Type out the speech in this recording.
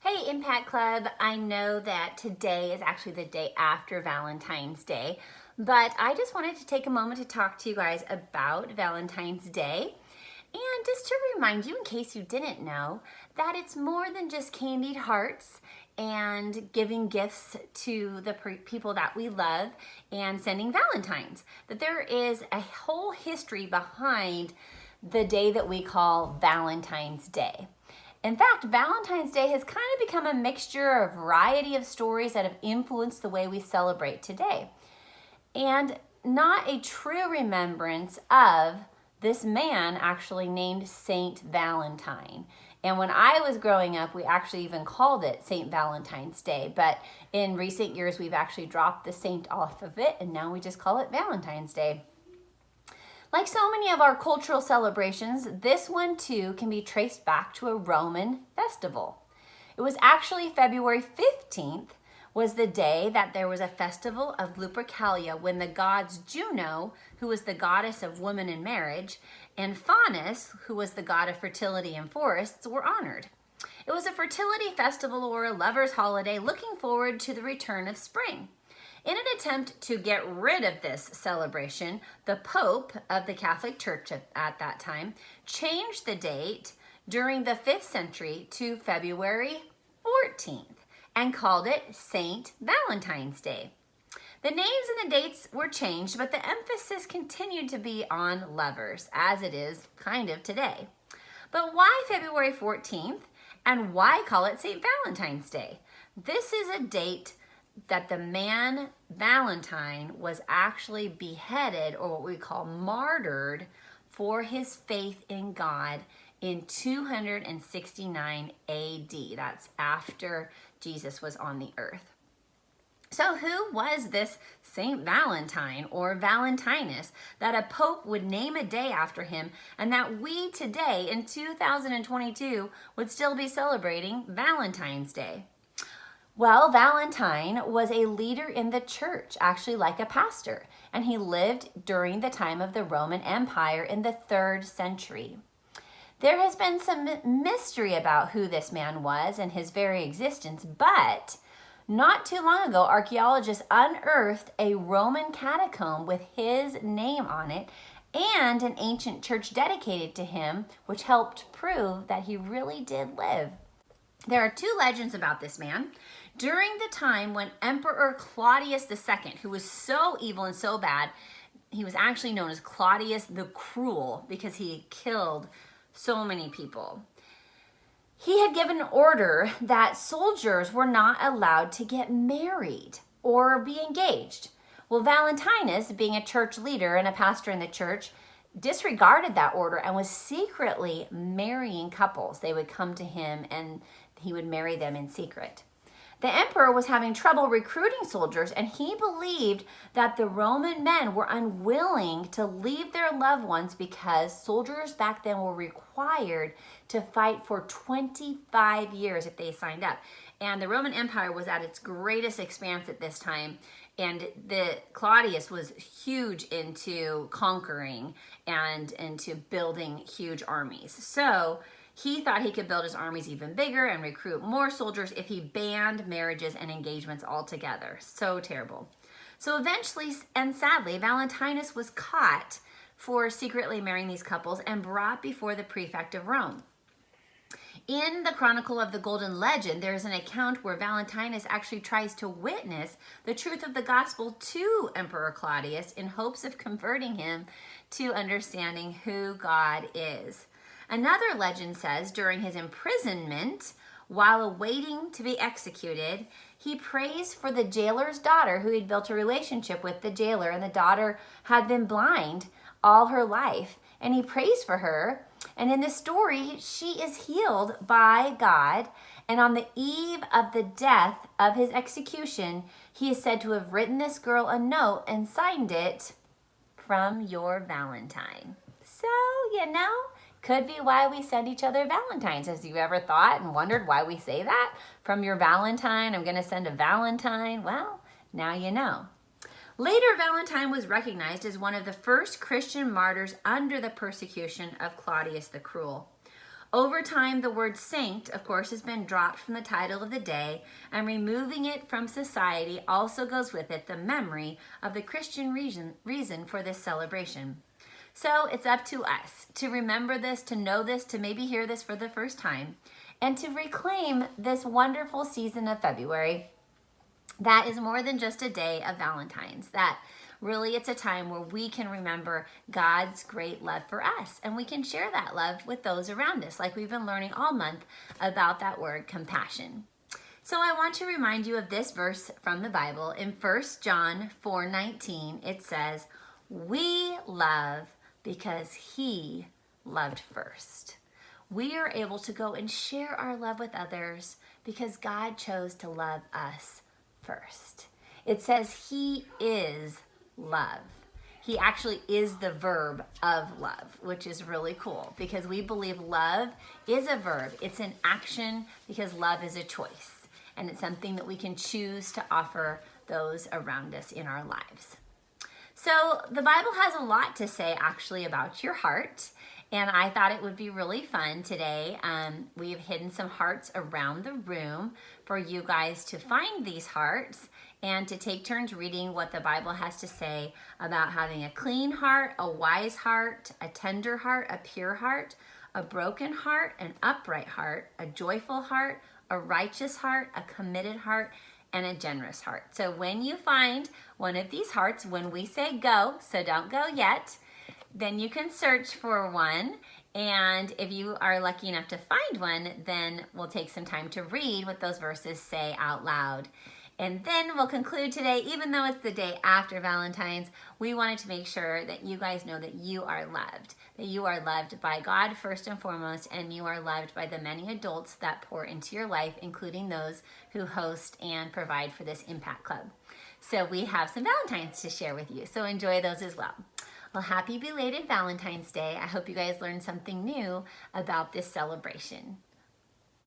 Hey, Impact Club. I know that today is actually the day after Valentine's Day, but I just wanted to take a moment to talk to you guys about Valentine's Day. And just to remind you, in case you didn't know, that it's more than just candied hearts and giving gifts to the people that we love and sending Valentines. That there is a whole history behind the day that we call Valentine's Day. In fact, Valentine's Day has kind of become a mixture, a variety of stories that have influenced the way we celebrate today. And not a true remembrance of this man actually named Saint Valentine. And when I was growing up, we actually even called it Saint Valentine's Day. But in recent years, we've actually dropped the saint off of it, and now we just call it Valentine's Day. Like so many of our cultural celebrations, this one too can be traced back to a Roman festival. It was actually February 15th was the day that there was a festival of Lupercalia when the gods Juno, who was the goddess of women and marriage, and Faunus, who was the god of fertility and forests, were honored. It was a fertility festival or a lover's holiday looking forward to the return of spring. In an attempt to get rid of this celebration, the Pope of the Catholic Church at that time changed the date during the 5th century to February 14th and called it St. Valentine's Day. The names and the dates were changed, but the emphasis continued to be on lovers, as it is kind of today. But why February 14th, and why call it St. Valentine's Day? This is a date that the man Valentine was actually beheaded, or what we call martyred, for his faith in God in 269 AD. That's after Jesus was on the earth. So who was this Saint Valentine or Valentinus that a pope would name a day after him, and that we today in 2022 would still be celebrating Valentine's Day? Well, Valentine was a leader in the church, actually like a pastor, and he lived during the time of the Roman Empire in the 3rd century. There has been some mystery about who this man was and his very existence, but not too long ago, archaeologists unearthed a Roman catacomb with his name on it and an ancient church dedicated to him, which helped prove that he really did live. There are two legends about this man. During the time when Emperor Claudius II, who was so evil and so bad, he was actually known as Claudius the Cruel because he killed so many people. He had given an order that soldiers were not allowed to get married or be engaged. Well, Valentinus, being a church leader and a pastor in the church, disregarded that order and was secretly marrying couples. They would come to him and he would marry them in secret. The emperor was having trouble recruiting soldiers, and he believed that the Roman men were unwilling to leave their loved ones because soldiers back then were required to fight for 25 years if they signed up. And the Roman Empire was at its greatest expanse at this time, and Claudius was huge into conquering and into building huge armies. So he thought he could build his armies even bigger and recruit more soldiers if he banned marriages and engagements altogether. So terrible. So eventually, and sadly, Valentinus was caught for secretly marrying these couples and brought before the prefect of Rome. In the Chronicle of the Golden Legend, there's an account where Valentinus actually tries to witness the truth of the gospel to Emperor Claudius in hopes of converting him to understanding who God is. Another legend says during his imprisonment, while awaiting to be executed, he prays for the jailer's daughter who had built a relationship with the jailer, and the daughter had been blind all her life. And he prays for her, and in the story, she is healed by God. And on the eve of the death of his execution, he is said to have written this girl a note and signed it, "From your Valentine." So, could be why we send each other Valentines. Has you ever thought and wondered why we say that? From your Valentine, I'm going to send a Valentine. Well, now you know. Later, Valentine was recognized as one of the first Christian martyrs under the persecution of Claudius the Cruel. Over time, the word saint, of course, has been dropped from the title of the day, and removing it from society also goes with it the memory of the Christian reason for this celebration. So it's up to us to remember this, to know this, to maybe hear this for the first time, and to reclaim this wonderful season of February that is more than just a day of Valentine's, that really it's a time where we can remember God's great love for us, and we can share that love with those around us, like we've been learning all month about that word compassion. So I want to remind you of this verse from the Bible. In 1 John 4:19, it says, "We love because he loved first." We are able to go and share our love with others because God chose to love us first. It says he is love. He actually is the verb of love, which is really cool because we believe love is a verb. It's an action because love is a choice, and it's something that we can choose to offer those around us in our lives. So the Bible has a lot to say actually about your heart, and I thought it would be really fun today. We've hidden some hearts around the room for you guys to find these hearts and to take turns reading what the Bible has to say about having a clean heart, a wise heart, a tender heart, a pure heart, a broken heart, an upright heart, a joyful heart, a righteous heart, a committed heart, and a generous heart. So when you find one of these hearts, when we say go, so don't go yet, then you can search for one. And if you are lucky enough to find one, then we'll take some time to read what those verses say out loud. And then we'll conclude today, even though it's the day after Valentine's, we wanted to make sure that you guys know that you are loved by God first and foremost, and you are loved by the many adults that pour into your life, including those who host and provide for this Impact Club. So we have some Valentines to share with you, so enjoy those as well. Well, happy belated Valentine's Day. I hope you guys learned something new about this celebration.